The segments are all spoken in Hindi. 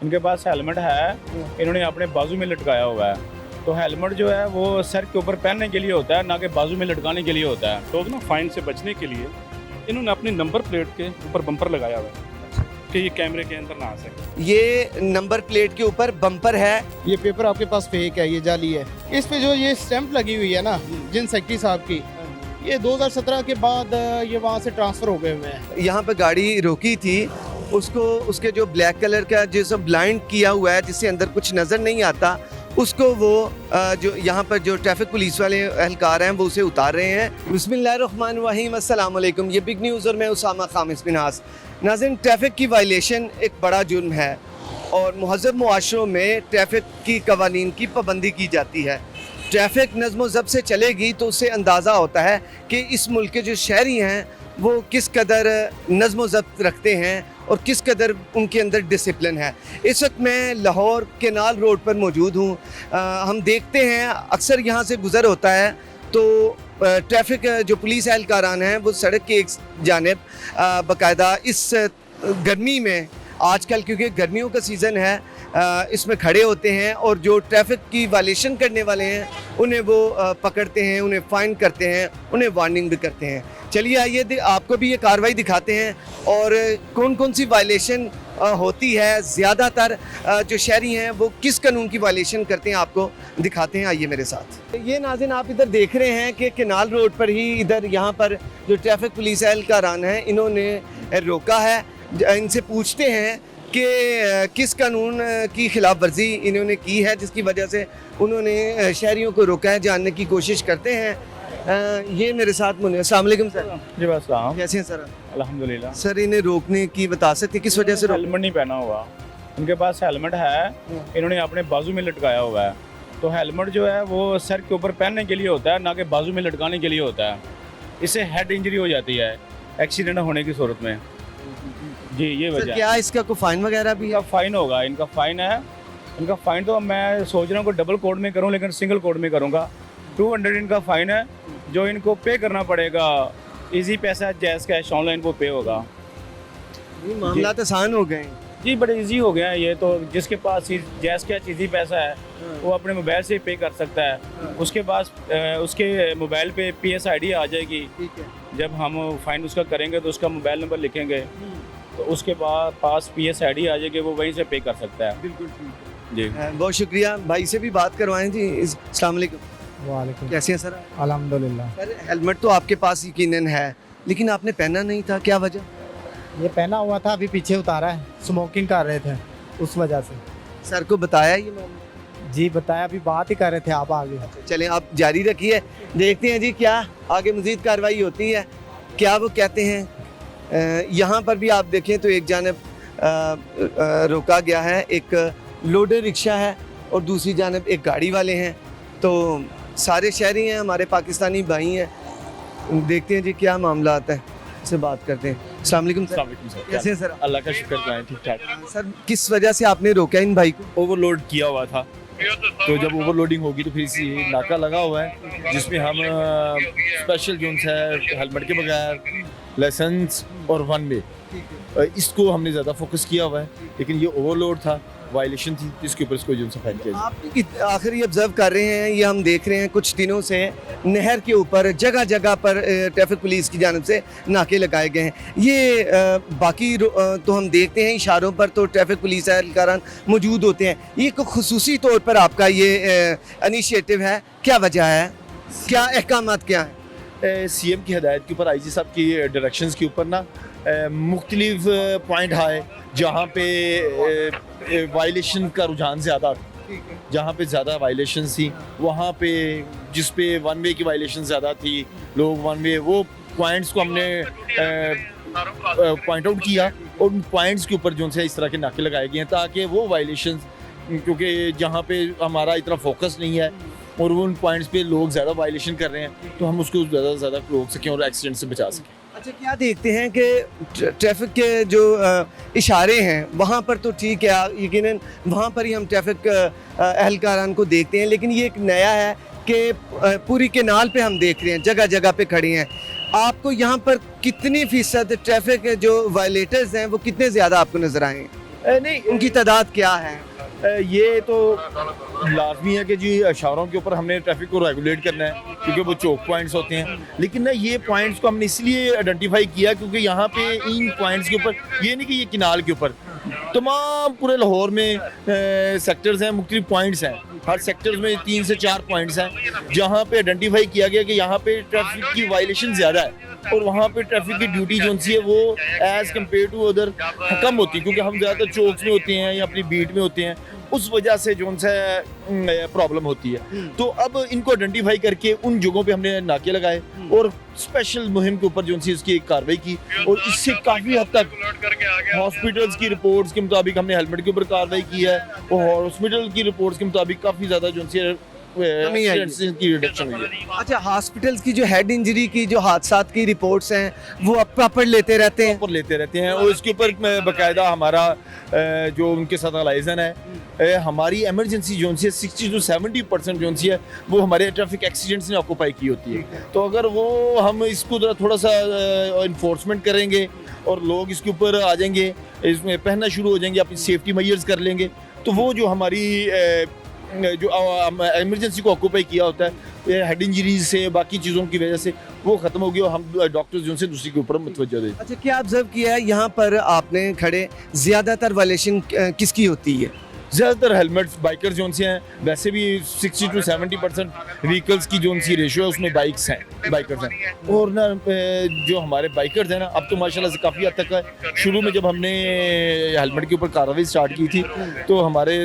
इनके पास हेलमेट है, इन्होंने अपने बाजू में लटकाया हुआ है। तो हेलमेट जो है वो सर के ऊपर पहनने के लिए होता है, ना कि बाजू में लटकाने के लिए होता है। तो ना फाइन से बचने के लिए इन्होंने अपनी नंबर प्लेट के ऊपर बम्पर लगाया हुआ है कि ये कैमरे के अंदर ना आ सके। ये नंबर प्लेट के ऊपर बम्पर है। ये पेपर आपके पास फेक है, ये जाली है। इस पे जो ये स्टैंप लगी हुई है ना जिन सेक्रेटरी साहब की, ये 2017 के बाद ये वहाँ से ट्रांसफर हो गए हुए हैं। यहाँ पर गाड़ी रोकी थी, उसको उसके जो ब्लैक कलर का जिसे ब्लाइंड किया हुआ है, जिससे अंदर कुछ नज़र नहीं आता, उसको वो जो यहाँ पर जो ट्रैफिक पुलिस वाले एहलकार हैं वो उसे उतार रहे हैं। बिस्मिल्लाहिर्रहमानिर्रहीम, अस्सलाम वालेकुम। ये बिग न्यूज़ और मैं उसामा खामिस बिनास। नाज़रीन, ट्रैफिक की वायलेशन एक बड़ा जुर्म है और महज़ब मुआशरों में ट्रैफिक की कवानीन की पाबंदी की जाती है। ट्रैफिक नज़्म ज़ब्त से चलेगी तो उससे अंदाज़ा होता है कि इस मुल्क के जो शहरी हैं वो किस कदर नज़्म ज़ब्त रखते हैं और किस कदर उनके अंदर डिसिप्लिन है। इस वक्त मैं लाहौर केनाल रोड पर मौजूद हूँ। हम देखते हैं अक्सर यहाँ से गुज़र होता है तो ट्रैफिक जो पुलिस एहलकारान हैं वो सड़क के एक जानिब बाकायदा इस गर्मी में, आजकल क्योंकि गर्मियों का सीज़न है, इसमें खड़े होते हैं और जो ट्रैफिक की वायलेशन करने वाले हैं उन्हें वो पकड़ते हैं, उन्हें फ़ाइन करते हैं, उन्हें वार्निंग भी करते हैं। चलिए आइए आपको भी ये कार्रवाई दिखाते हैं और कौन कौन सी वायलेशन होती है। ज़्यादातर जो शहरी हैं वो किस कानून की वायलेशन करते हैं आपको दिखाते हैं, आइए मेरे साथ। ये नाज़रीन आप इधर देख रहे हैं कि केनाल रोड पर ही इधर यहाँ पर जो ट्रैफिक पुलिस एहलकारान हैं इन्होंने रोका है। इनसे पूछते हैं कि किस कानून की खिलाफ वर्जी इन्होंने की है जिसकी वजह से उन्होंने शहरियों को रोका है, जानने की कोशिश करते हैं। ये मेरे साथ मुझे। अस्सलाम वालेकुम सर। जी बस साहब, कैसे हैं सर? अल्हम्दुलिल्लाह। सर इन्हें रोकने की बता सकते किस वजह से हेलमेट नहीं पहना हुआ, इनके पास हेलमेट है, इन्होंने अपने बाजू में लटकाया हुआ है। तो हेलमेट जो है वो सर के ऊपर पहनने के लिए होता है, ना कि बाजू में लटकाने के लिए होता है। इससे हेड इंजरी हो जाती है एक्सीडेंट होने की सूरत में। जी ये सर, वजह। क्या इसका कोई फाइन वगैरह भी है? इनका फ़ाइन होगा, इनका फ़ाइन है। इनका फ़ाइन तो मैं सोच रहा हूँ कि डबल कोड में करूँ, लेकिन सिंगल कोड में करूँगा। 200 इनका फ़ाइन है जो इनको पे करना पड़ेगा। इजी पैसा जैज़ कैश ऑनलाइन वो पे होगा। ये मामला तो आसान हो गए हैं। जी बड़े इजी हो गया है ये तो। जिसके पास जैज़ कैश इजी पैसा है वो अपने मोबाइल से पे कर सकता है। उसके पास उसके मोबाइल पे PSID आ जाएगी। ठीक है। जब हम फ़ाइन उसका करेंगे तो उसका मोबाइल नंबर लिखेंगे तो उसके बाद पास PSID आ जाएगी, वो वहीं से पे कर सकता है। बिल्कुल ठीक जी है। बहुत शुक्रिया। भाई से भी बात करवाएं जी। अस्सलाम वालेकुम। वालेकुम। कैसे हैं सर? अल्हम्दुलिल्लाह। सर हेलमेट तो आपके पास यकीनन है, लेकिन आपने पहना नहीं था, क्या वजह? ये पहना हुआ था, अभी पीछे उतारा है, स्मोकिंग कर रहे थे उस वजह से। सर को बताया ये मामला? जी बताया, अभी बात ही कर रहे थे आप आगे। चलें आप जारी रखिए, देखते हैं जी क्या आगे मज़ीद कार्रवाई होती है, क्या वो कहते हैं। यहाँ पर भी आप देखें तो एक जानिब रोका गया है, एक लोडर रिक्शा है और दूसरी जानिब एक गाड़ी वाले हैं। तो सारे शहरी हैं, हमारे पाकिस्तानी भाई हैं। देखते हैं जी क्या मामला आता है, से बात करते हैं। अस्सलाम वालेकुम सर। कैसे हैं सर? अल्लाह का शुक्र करें, ठीक ठाक। सर किस वजह से आपने रोका इन भाई को? ओवरलोड किया हुआ था, तो जब ओवरलोडिंग होगी तो फिर इसी नाका लगा हुआ है जिसमें हम स्पेशल जोन्स है, हेलमेट के बगैर, लाइसेंस और वन वे, इसको हमने ज़्यादा फोकस किया हुआ है। लेकिन ये ओवरलोड था, वायलेशन थी, इसके ऊपर इसको जोन से फाइन किया। आप आखिर ये ऑब्जर्व कर रहे हैं, ये हम देख रहे हैं कुछ दिनों से नहर के ऊपर जगह जगह पर ट्रैफिक पुलिस की जानिब से नाके लगाए गए हैं। ये बाकी तो हम देखते हैं इशारों पर तो ट्रैफिक पुलिस एहलकारान मौजूद होते हैं, ये कोई खुसूसी तौर पर आपका ये इनिशिएटिव है, क्या वजह है, क्या अहकामात क्या हैं? CM की हिदायत के ऊपर, IG साहब की डायरेक्शंस के ऊपर ना मुख्तलिफ पॉइंट आए जहाँ पे वायलेशन का रुझान ज़्यादा था। जहाँ पे ज़्यादा वायलेशन थी वहाँ पे, जिस पे वन वे की वायलेशन ज़्यादा थी, लोग वन वे वो पॉइंट्स को हमने पॉइंट आउट किया और उन पॉइंट्स के ऊपर जो से इस तरह के नाके लगाए गए हैं ताकि वो वायलेशन, क्योंकि जहाँ पे हमारा इतना फोकस नहीं है और वो उन पॉइंट्स पे लोग ज़्यादा वायलेशन कर रहे हैं तो हम उसको ज़्यादा से ज़्यादा रोक सकें और एक्सीडेंट से बचा सकें। अच्छा, क्या देखते हैं कि ट्रैफिक के जो इशारे हैं वहाँ पर तो ठीक है, यकीनन वहाँ पर ही हम ट्रैफिक एहलकारान को देखते हैं, लेकिन ये एक नया है कि पूरी केनाल पे हम देख रहे हैं, जगह जगह पे खड़े हैं। आपको यहाँ पर कितनी फ़ीसद ट्रैफिक जो वायलेटर्स हैं वो कितने ज़्यादा आपको नज़र आए हैं? नहीं उनकी तादाद क्या है? ये तो लाजमी है कि जी शहरों के ऊपर हमने ट्रैफिक को रेगुलेट करना है क्योंकि वो चौक पॉइंट्स होते हैं, लेकिन ना ये पॉइंट्स को हमने इसलिए आइडेंटिफाई किया क्योंकि यहाँ पे इन पॉइंट्स के ऊपर ये नहीं कि ये किनाल के ऊपर तमाम पूरे लाहौर में सेक्टर्स हैं, मुख्तलिफ पॉइंट्स हैं, हर सेक्टर्स में 3 से 4 पॉइंट्स हैं जहाँ पे आइडेंटिफाई किया गया कि यहाँ पे ट्रैफिक की वायलेशन ज़्यादा है और वहाँ पे ट्रैफिक की ड्यूटी जो सी है वो एज़ कम्पेयर टू अदर कम होती है क्योंकि हम ज़्यादातर चौक्स में होते हैं या अपनी बीट में होते हैं, उस वजह से जो सा प्रॉब्लम होती है। तो अब इनको आइडेंटिफाई करके उन जगहों पे हमने नाके लगाए और स्पेशल मुहिम के ऊपर जो सी उसकी एक कार्रवाई की और इससे काफ़ी हद तक हॉस्पिटल्स की रिपोर्ट्स के मुताबिक हमने हेलमेट के ऊपर कार्रवाई की है और हॉस्पिटल की रिपोर्ट्स के मुताबिक काफ़ी ज़्यादा जो सी की रिडक्शन हुई है। अच्छा, हॉस्पिटल्स की जो हेड इंजरी की जो हादसात की रिपोर्ट्स हैं वो अब प्रॉपर लेते रहते हैं? ऊपर लेते रहते हैं और इसके ऊपर बाकायदा हमारा जो उनके साथ लाइजन है, हमारी एमरजेंसी जोन सी है 60 to 70% जोन सी है वो हमारे ट्रैफिक एक्सीडेंट्स ने ऑक्यूपाई की होती है। तो अगर वो हम इसको थोड़ा सा इन्फोर्समेंट करेंगे और लोग इसके ऊपर आ जाएंगे, इसमें पहनना शुरू हो जाएंगे, अपनी सेफ्टी मेजर्स कर लेंगे, तो वो जो हमारी जो इमरजेंसी को ऑक्यूपाई किया होता है हेड इंजरीज से बाकी चीज़ों की वजह से वो ख़त्म हो गई और हम डॉक्टर्स जो से दूसरी के ऊपर मुतवज्जो दें। अच्छा, क्या ऑब्जर्व किया है यहाँ पर आपने खड़े ज़्यादातर वायलेशन किसकी होती है? ज़्यादातर हेलमेट्स बाइकर जोन से हैं, वैसे भी 60 to 70% व्हीकल्स की जोन सी रेशियो है उसमें बाइक्स हैं, बाइकर्स हैं। और ना जो हमारे बाइकर्स हैं ना अब तो माशाल्लाह से काफ़ी हद तक है। शुरू में जब हमने हेलमेट के ऊपर कार्रवाई स्टार्ट की थी तो हमारे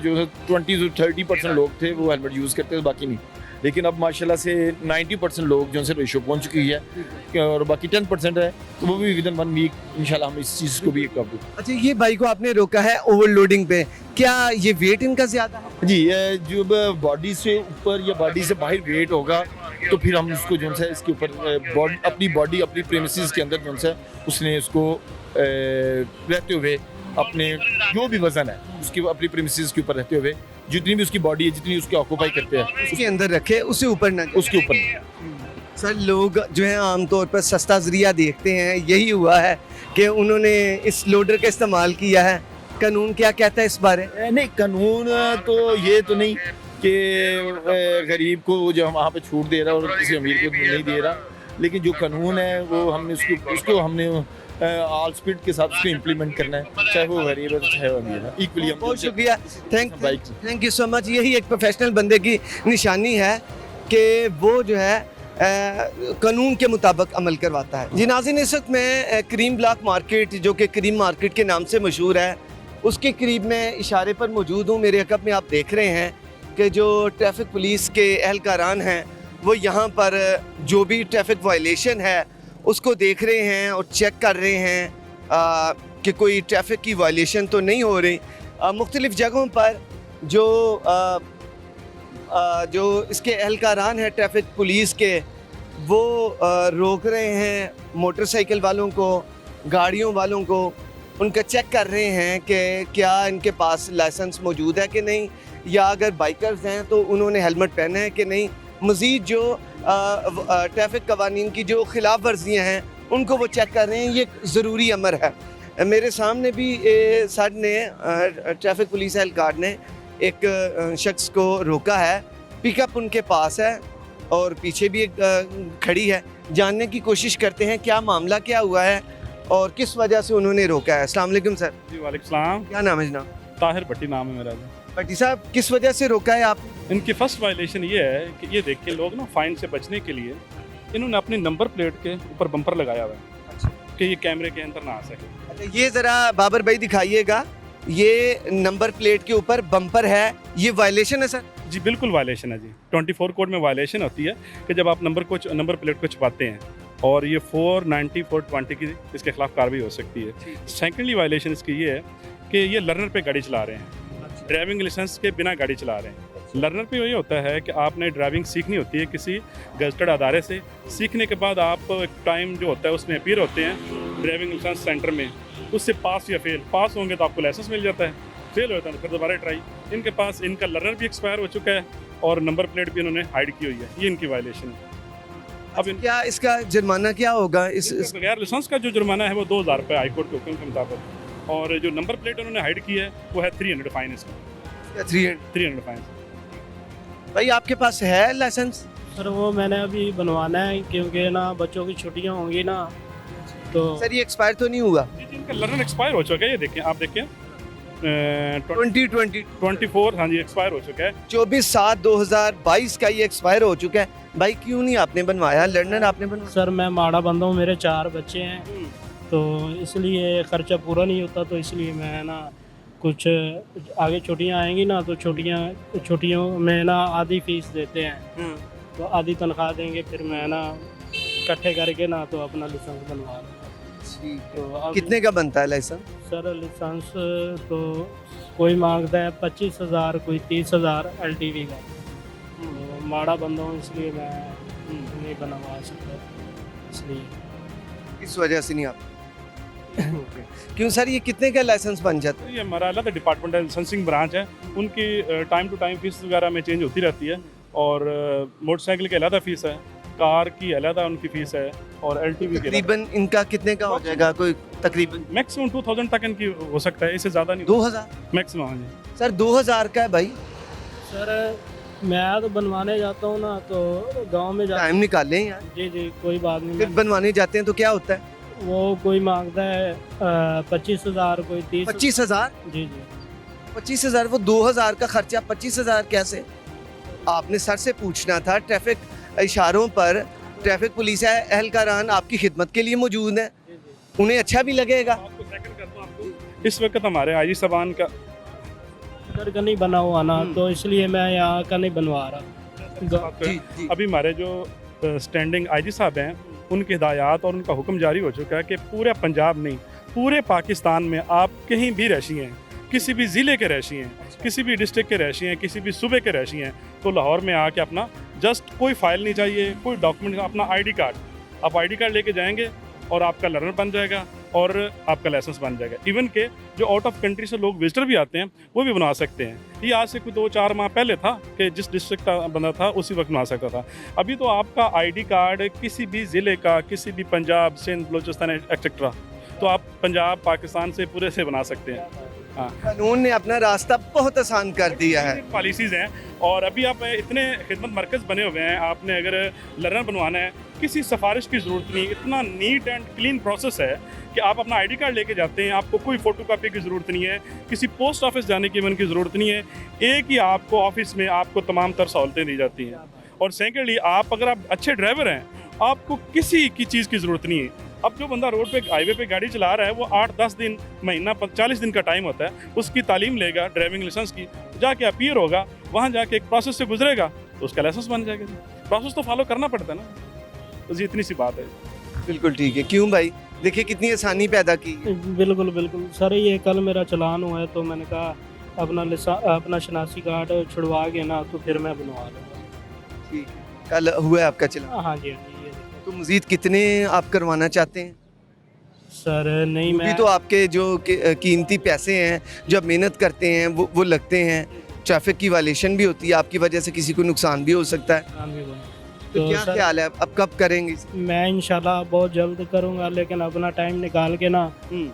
जो 20 to 30% लोग थे वो हेलमेट यूज़ करते थे, बाकी नहीं। लेकिन अब माशाल्लाह से 90% लोग जो से रेशियो पहुंच चुकी है और बाकी 10% है तो वो भी विदिन 1 वीक इंशाल्लाह हम इस चीज़ को भी काबू। अच्छा, ये बाइक को आपने रोका है ओवरलोडिंग पे, क्या ये वेट इनका ज़्यादा है? जी, जो बॉडी से ऊपर या बॉडी से बाहर वेट होगा तो फिर हम उसको जो है इसके ऊपर अपनी बॉडी अपनी प्रेमिसेस के अंदर जो है उसने उसको रहते हुए अपने जो भी वजन है उसके अपनी प्रेमिसेस के ऊपर रहते हुए जितनी भी उसकी बॉडी है जितनी उसकी ऑक्यूपाई करते हैं उसके अंदर रखे, उससे ऊपर ना जाए। उसके ऊपर। सर, लोग जो है आमतौर पर सस्ता जरिया देखते हैं, यही हुआ है कि उन्होंने इस लोडर का इस्तेमाल किया है। कानून क्या कहता है इस बारे? नहीं, कानून तो ये तो नहीं कि गरीब को जो वहाँ पे छूट दे रहा और किसी अमीर को नहीं दे रहा, लेकिन जो कानून है वो हमने उसको हमने ऑल स्पीड के साथ उसको इम्प्लीमेंट करना है, चाहे वो गरीब है चाहे वो अमीर है, इक्वली। बहुत शुक्रिया, थैंक यू सो मच। यही एक प्रोफेशनल बंदे की निशानी है कि वो जो है कानून के मुताबिक अमल करवाता है। जी नाज़रीन, इस वक्त मैं करीम ब्लॉक मार्केट जो कि करीम मार्केट के नाम से मशहूर है उसके करीब में इशारे पर मौजूद हूँ। मेरे अकब में आप देख रहे हैं कि जो ट्रैफिक पुलिस के एहलकारान हैं वो यहाँ पर जो भी ट्रैफिक वायलेशन है उसको देख रहे हैं और चेक कर रहे हैं कि कोई ट्रैफिक की वायलेशन तो नहीं हो रही। मुख्तलिफ़ जगहों पर जो इसके एहलकारान हैं ट्रैफिक पुलिस के वो रोक रहे हैं मोटरसाइकिल वालों को, गाड़ियों वालों को, उनका चेक कर रहे हैं कि क्या इनके पास लाइसेंस मौजूद है कि नहीं, या अगर बाइकर्स हैं तो उन्होंने हेलमेट पहना है कि नहीं। मज़ीद जो ट्रैफिक कवानीन की जो खिलाफ वर्जियाँ हैं उनको वो चेक कर रहे हैं। ये ज़रूरी अमर है। मेरे सामने भी सर ने ट्रैफिक पुलिस एहलकार ने एक शख्स को रोका है, पिकअप उनके पास है और पीछे भी एक खड़ी है। जानने की कोशिश करते हैं क्या मामला क्या हुआ है और किस वजह से उन्होंने रोका है। अस्सलाम वालेकुम सर। जी वालेकुम सलाम। क्या नाम है जनाब? ताहिर भट्टी नाम है मेरा जी। भट्टी साहब, किस वजह से रोका है आप? इनकी फर्स्ट वायलेशन ये है कि ये देख के लोग ना फाइन से बचने के लिए इन्होंने अपनी नंबर प्लेट के ऊपर बम्पर लगाया हुआ है कि ये कैमरे के अंदर ना आ सके। अच्छा, ये ज़रा बाबर भाई दिखाइएगा, ये नंबर प्लेट के ऊपर बम्पर है, ये वायलेशन है सर? जी बिल्कुल वायलेशन है जी। 24 कोड में वायलेशन होती है कि जब आप नंबर प्लेट को छुपाते हैं और ये 490 420 की इसके खिलाफ कार्रवाई हो सकती है। सेकेंडली वायलेशन इसकी ये है कि ये लर्नर पे गाड़ी चला रहे हैं, ड्राइविंग लाइसेंस के बिना गाड़ी चला रहे हैं। लर्नर पे ये होता है कि आपने ड्राइविंग सीखनी होती है किसी गजटेड अदारे से। सीखने के बाद आप एक टाइम जो होता है उसमें अपीयर होते हैं ड्राइविंग लाइसेंस सेंटर में, उससे पास या फेल, पास होंगे तो आपको लाइसेंस मिल जाता है, फेल होता है तो फिर दोबारा ट्राई। इनके पास इनका लर्नर भी एक्सपायर हो चुका है और नंबर प्लेट भी इन्होंने हाइड की हुई है, ये इनकी वायलेशन है। अब क्या इसका जुर्माना क्या होगा? इस बगैर लाइसेंस का जो जुर्माना है वो 2000 रुपये हाई कोर्ट के हुक्म के मुताबिक और जो नंबर प्लेट उन्होंने हाइड की है वो है 300 फाइन इसका, 300 फाइन। भाई आपके पास है लाइसेंस? सर वो मैंने अभी बनवाना है क्योंकि ना बच्चों की छुट्टियां होंगी ना, तो सर ये एक्सपायर तो नहीं हुआ? जी जी, इनका लर्नर एक्सपायर हो चुका है, ये देखें, आप देखें 2020 24, हाँ जी एक्सपायर हो चुका है। 24/7/2022 का ये एक्सपायर हो चुका है। भाई क्यों नहीं आपने बनवाया? लर्नर आपने बनवाया? सर मैं माड़ा बंदा हूँ, मेरे 4 बच्चे हैं, तो इसलिए खर्चा पूरा नहीं होता, तो इसलिए मैं ना कुछ आगे छुट्टियां आएंगी ना, तो छुट्टियों में ना आधी फीस देते हैं, तो आधी तनख्वाह देंगे, फिर मैं ना इकट्ठे करके ना तो अपना लाइसेंस बनवा लूँगा। तो अब कितने का बनता है लाइसेंस? सर लाइसेंस तो कोई मांगता है 25,000, कोई 30,000 LTV का, तो माड़ा बंदा हूँ इसलिए मैं नहीं बनवा सकता, इसलिए इस वजह से नहीं आप क्यों सर ये कितने का लाइसेंस बन जाता है? ये हमारा अलग डिपार्टमेंट है, लाइसेंसिंग ब्रांच है, उनकी टाइम टू टाइम फीस वगैरह में चेंज होती रहती है, और मोटरसाइकिल की अलग फीस है, कार की अलग उनकी फीस है, और LTV की तकरीबन इनका कितने का हो जाएगा? कोई तकरीबन मैक्सिमम 2000 तक इनकी हो सकता है, इससे ज़्यादा नहीं, 2000? मैक्सिमम। हाँ जी सर 2000 का है भाई? सर मैं तो बनवाने जाता हूँ ना, तो गांव में जा टाइम निकालें यार। जी जी कोई बात नहीं, फिर बनवाने जाते हैं तो क्या होता है? वो कोई मांगता है 25,000, कोई 30। 25,000? जी जी 25,000? वो 2000 का खर्चा 25,000 कैसे? आपने सर से पूछना था। ट्रैफिक इशारों पर ट्रैफिक पुलिस एहलकारान आपकी खिदमत के लिए मौजूद है, उन्हें अच्छा भी लगेगा। आपको सेकंड करता हूँ आपको, इस वक्त हमारे IG साबान का इधर का नहीं बना हुआ ना, तो इसलिए मैं यहाँ का नहीं बनवा रहा। जी। अभी हमारे जो स्टैंडिंग IG साहब हैं, उनकी हिदायत और उनका हुक्म जारी हो चुका है कि पूरे पंजाब नहीं, पूरे पाकिस्तान में आप कहीं भी रहशी हैं, किसी भी ज़िले के रहशी हैं, किसी भी डिस्ट्रिक्ट के रहशी हैं, किसी भी सूबे के रहशी हैं, तो लाहौर में आके अपना जस्ट कोई फाइल नहीं चाहिए, कोई डॉक्यूमेंट, अपना ID कार्ड, आप ID कार्ड लेके जाएंगे और आपका लर्नर बन जाएगा और आपका लाइसेंस बन जाएगा। इवन के जो आउट ऑफ कंट्री से लोग विजिटर भी आते हैं वो भी बनवा सकते हैं। ये आज से कोई 2-4 माह पहले था कि जिस डिस्ट्रिक्ट का बंदा था उसी वक्त बना सकता था। अभी तो आपका ID कार्ड किसी भी ज़िले का, किसी भी पंजाब, सिंध, बलूचिस्तान एक्सेट्रा, तो आप पंजाब पाकिस्तान से पूरे से बना सकते हैं। हाँ, कानून ने अपना रास्ता बहुत आसान कर दिया है। पॉलिसीज़ हैं, और अभी आप इतने खिदमत मरकज़ बने हुए हैं, आपने अगर लर्नर बनवाना है किसी सिफारिश की ज़रूरत नहीं, इतना नीट एंड क्लीन प्रोसेस है कि आप अपना ID कार्ड लेके जाते हैं, आपको कोई फ़ोटोकॉपी की ज़रूरत नहीं है, किसी पोस्ट ऑफिस जाने की इवन की ज़रूरत नहीं है, एक ही आपको ऑफिस में आपको तमाम तर सहूलतें दी जाती हैं। और सेकेंडली अगर आप अच्छे ड्राइवर हैं, आपको किसी की चीज़ की ज़रूरत नहीं है। अब जो बंदा रोड पे हाईवे पे गाड़ी चला रहा है, वो 8-10 दिन, महीना 40 दिन का टाइम होता है, उसकी तालीम लेगा ड्राइविंग लाइसेंस की, जाके अपीयर होगा, वहाँ जाके एक प्रोसेस से गुजरेगा तो उसका लाइसेंस बन जाएगा। प्रोसेस तो फॉलो करना पड़ता है ना, तो जी इतनी सी बात है। बिल्कुल ठीक है। क्यों भाई, देखिए कितनी आसानी पैदा की है। बिल्कुल बिल्कुल सर, ये कल मेरा चलान हुआ है, तो मैंने कहा अपना शनासी कार्ड छुड़वा के ना तो फिर मैं बनवा लूँगा। ठीक है, कल हुआ है आपका चला? हाँ जी हाँ जी, ये देखो। तो मजीद कितने आप करवाना चाहते हैं? सर नहीं, भी मैं तो आपके जो कीमती पैसे हैं, जो आप मेहनत करते हैं, वो लगते हैं। ट्रैफिक की वायलेशन भी होती है, आपकी वजह से किसी को नुकसान भी हो सकता है। काम भी बोला। तो क्या सर, ख्याल है अब कब करेंगे? मैं इंशाल्लाह बहुत जल्द करूँगा, लेकिन अपना टाइम निकाल के ना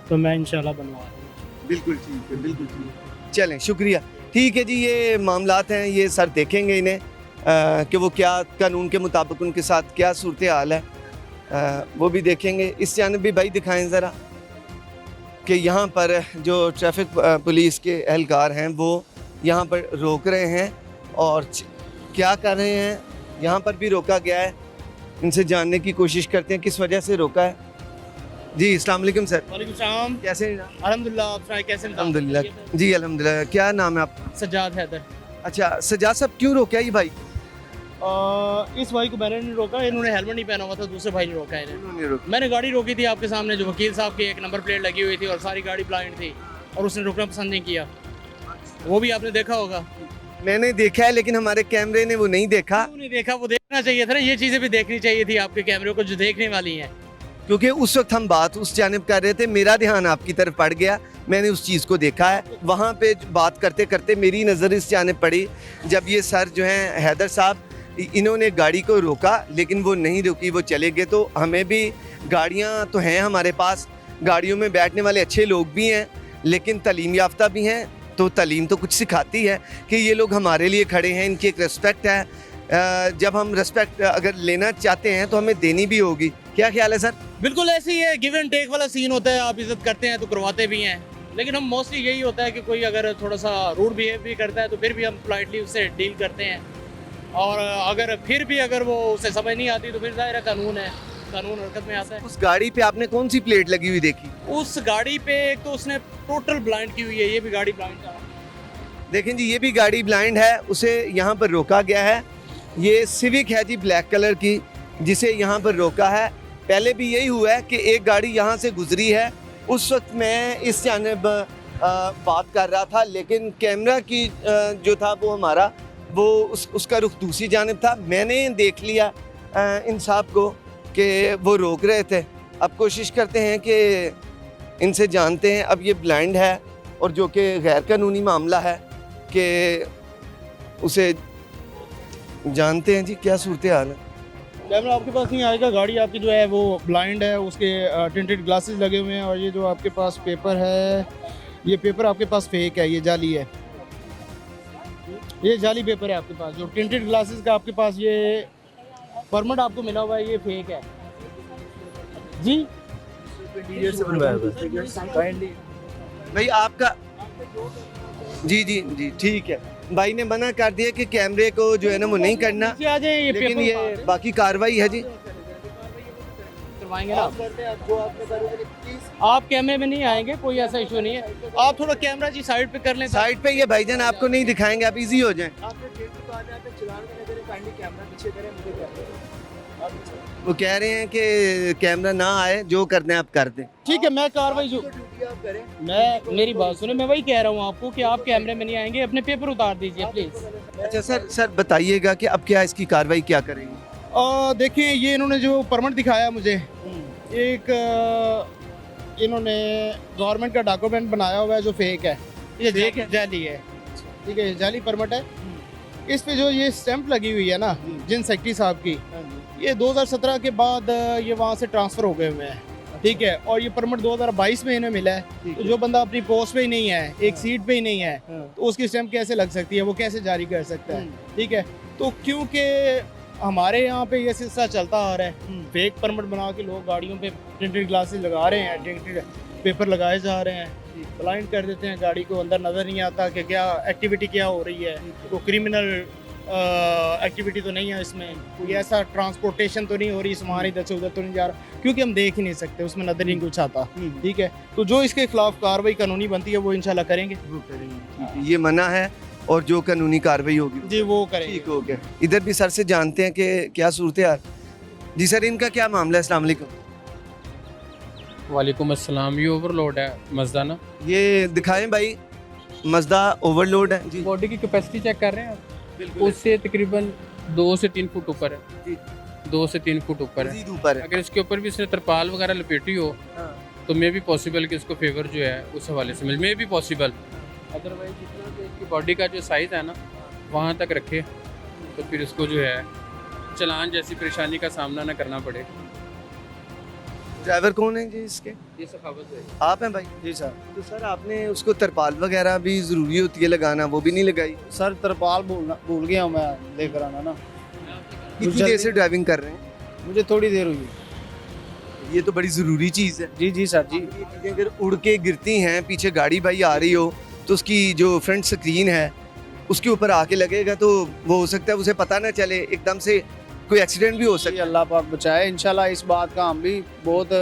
तो मैं इंशाल्लाह बनवा दूँगा। बिल्कुल ठीक है, बिल्कुल ठीक है। चलें, शुक्रिया। ठीक है जी, ये मामलात हैं, ये सर देखेंगे इन्हें कि वो क्या कानून के मुताबिक उनके साथ क्या सूरत हाल है, वो भी देखेंगे। इस जानब भी भाई दिखाएं ज़रा कि यहाँ पर जो ट्रैफिक पुलिस के एहलकार हैं वो यहाँ पर रोक रहे हैं और क्या कर रहे हैं। यहाँ पर भी रोका गया है, इनसे जानने की कोशिश करते हैं किस वजह से रोका है। जी अस्सलाम वालेकुम सर। वालेकुम सलाम। कैसे हैं? अल्हम्दुलिल्लाह, आप सुनाइए कैसे हैं? अल्हम्दुलिल्लाह जी, अल्हम्दुलिल्लाह। क्या नाम है आपका? सज्जाद हैदर। अच्छा सज्जाद साहब, क्यों रोका ये भाई? इस भाई को मैंने नहीं रोका, इन्होंने हेलमेट नहीं पहना हुआ था, दूसरे भाई ने रोका है इन्हें। उन्होंने रोका। मैंने गाड़ी रोकी थी आपके सामने, जो वकील साहब की एक नंबर प्लेट लगी हुई थी और सारी गाड़ी ब्लाइंड थी, और उसने रुकना पसंद नहीं किया। वो भी आपने देखा होगा। मैंने देखा है, लेकिन हमारे कैमरे ने वो नहीं देखा, क्यों नहीं देखा? वो देखना चाहिए था ना, ये चीज़ें भी देखनी चाहिए थी आपके कैमरे को, जो देखने वाली हैं। क्योंकि उस वक्त हम बात उस जानिब कर रहे थे, मेरा ध्यान आपकी तरफ पड़ गया, मैंने उस चीज़ को देखा है। वहाँ पे बात करते करते मेरी नज़र इस जानिब पड़ी, जब ये सर जो हैं हैदर साहब, इन्होंने गाड़ी को रोका, लेकिन वो नहीं रुकी, वो चले गए। तो हमें भी गाड़ियाँ तो हैं हमारे पास, गाड़ियों में बैठने वाले अच्छे लोग भी हैं, लेकिन तालीम याफ्ता भी हैं, तो तालीम तो कुछ सिखाती है कि ये लोग हमारे लिए खड़े हैं, इनकी एक रिस्पेक्ट है। जब हम रिस्पेक्ट अगर लेना चाहते हैं तो हमें देनी भी होगी। क्या ख्याल है सर? बिल्कुल ऐसे ही है, गिव एंड टेक वाला सीन होता है। आप इज्जत करते हैं तो करवाते भी हैं, लेकिन हम मोस्टली यही होता है कि कोई अगर थोड़ा सा रूड बिहेव भी करता है तो फिर भी हम पोलाइटली उससे डील करते हैं। और अगर फिर भी अगर वो उसे समझ नहीं आती तो फिर ज़ाहिर है कानून है, कानून हरकत में आता है। उस गाड़ी पे आपने कौन सी प्लेट लगी हुई देखी? उस गाड़ी पे एक तो उसने टोटल ब्लाइंड की हुई है, ये भी गाड़ी ब्लाइंड था। देखें जी, ये भी गाड़ी ब्लाइंड है, उसे यहाँ पर रोका गया है। ये सिविक है जी, ब्लैक कलर की, जिसे यहाँ पर रोका है। पहले भी यही हुआ है कि एक गाड़ी यहाँ से गुजरी है, उस वक्त मैं इस जानिब बात कर रहा था, लेकिन कैमरा की जो था वो हमारा वो उसका रुख दूसरी जानिब था। मैंने देख लिया इन साहब को कि वो रोक रहे थे। अब कोशिश करते हैं कि इनसे जानते हैं। अब ये ब्लाइंड है और जो कि गैर कानूनी मामला है कि उसे जानते हैं जी क्या सूरत हाल है। कैमरा आपके पास नहीं आएगा, गाड़ी आपकी जो है वो ब्लाइंड है, उसके टिंटेड ग्लासेस लगे हुए हैं। और ये जो आपके पास पेपर है, ये पेपर आपके पास फेक है, ये जाली है, ये जाली पेपर है आपके पास। जो टिंटेड ग्लासेस का आपके पास ये परमिट आपको मिला हुआ है, ये फेक है जी। भाई आपका जी जी जी ठीक है। भाई ने मना कर दिया कि कैमरे को जो है ना वो नहीं करना, नीचे आ जाए, ये लेकिन पेपर ये बाकी कार्रवाई है जी। करवाएंगे ना आप, कैमरे में नहीं आएंगे, कोई ऐसा इशू नहीं है। आप थोड़ा कैमरा जी साइड पे कर लें। साइड पे ये भाईजान आपको नहीं दिखाएंगे, आप इजी हो जाएं। वो कह रहे हैं कि कैमरा ना आए, जो करना है आप कर दें। ठीक है, मैं कार्रवाई जो मैं मेरी बात सुने, मैं वही कह रहा हूँ आपको कि आप कैमरे में नहीं आएंगे, अपने पेपर उतार दीजिए प्लीज। अच्छा सर बताइएगा कि अब क्या इसकी कार्रवाई क्या करेंगे? देखिए, ये इन्होंने जो परमिट दिखाया मुझे, एक इन्होंने गवर्नमेंट का डॉक्यूमेंट बनाया हुआ है जो फेक है, ये देख जाली है, ठीक है, जाली परमिट है। इस पे जो ये स्टैंप लगी हुई है ना जिन सेक्रेटरी साहब की, ये 2017 के बाद ये वहाँ से ट्रांसफ़र हो गए हुए हैं, ठीक है। और ये परमिट 2022 में इन्हें मिला है। तो जो बंदा अपनी पोस्ट पे ही नहीं है, एक सीट पे ही नहीं है, तो उसकी स्टैंप कैसे लग सकती है, वो कैसे जारी कर सकता है, ठीक है। तो क्योंकि हमारे यहाँ पे ये सिलसिला चलता आ रहा है, फेक परमिट बना के लोग गाड़ियों पे टिंटेड ग्लासेस लगा रहे हैं, टिंटेड पेपर लगाए जा रहे हैं, ब्लाइंड कर देते हैं गाड़ी को, अंदर नज़र नहीं आता कि क्या एक्टिविटी क्या हो रही है, तो क्रिमिनल एक्टिविटी तो नहीं है इसमें, कोई ऐसा ट्रांसपोर्टेशन तो नहीं हो रही, सामान इधर से उधर तो नहीं जा रहा, क्योंकि हम देख ही नहीं सकते, उसमें नज़र नहीं कुछ आता, ठीक है। तो जो इसके खिलाफ कार्रवाई कानूनी बनती है वो इंशाल्लाह करेंगे, ये मना है और जो कानूनी कार्रवाई होगी जी वो करेंगे। ठीक हो गया। इधर भी सर से जानते हैं कि क्या सूरत हाल। जी सर, इनका क्या मामला है? अस्सलाम वालेकुम। वालेकुम अस्सलाम। ये ओवरलोड है मज़दा ना, ये दिखाएं भाई, मज़दा ओवरलोड है जी। बॉडी की कैपेसिटी चेक कर रहे हैं आप, उससे तकरीबन 2 से 3 फुट ऊपर है, 2 से 3 फुट ऊपर है। मज़ीद ऊपर है। अगर इसके ऊपर भी इसने तरपाल वगैरह लपेटी हो तो मे भी पॉसिबल कि इसको फेवर जो है उस हवाले से मिल, मे भी पॉसिबल। अदरवाइज जितना भी इसकी बॉडी का जो साइज़ है ना वहाँ तक रखे तो फिर इसको जो है चलान जैसी परेशानी का सामना ना करना पड़े। ड्राइवर कौन है जी इसके? ये सखावत है। आप हैं भाई? जी सर। तो सर आपने उसको तरपाल वगैरह भी ज़रूरी होती है लगाना, वो भी नहीं लगाई? सर तरपाल भूल गया हूँ मैं लेकर आना ना। कितनी देर से ड्राइविंग कर रहे हैं? मुझे थोड़ी देर हुई। ये तो बड़ी ज़रूरी चीज़ है। जी जी सर जी। ये चीज़ें अगर उड़ के गिरती हैं, पीछे गाड़ी भाई आ रही हो, तो उसकी जो फ्रंट स्क्रीन है उसके ऊपर आके लगेगा तो वो हो सकता है उसे पता ना चले, एकदम से कोई एक्सीडेंट भी हो सकता है। अल्लाह पाक बचाए। इंशाल्लाह इस बात का हम भी बहुत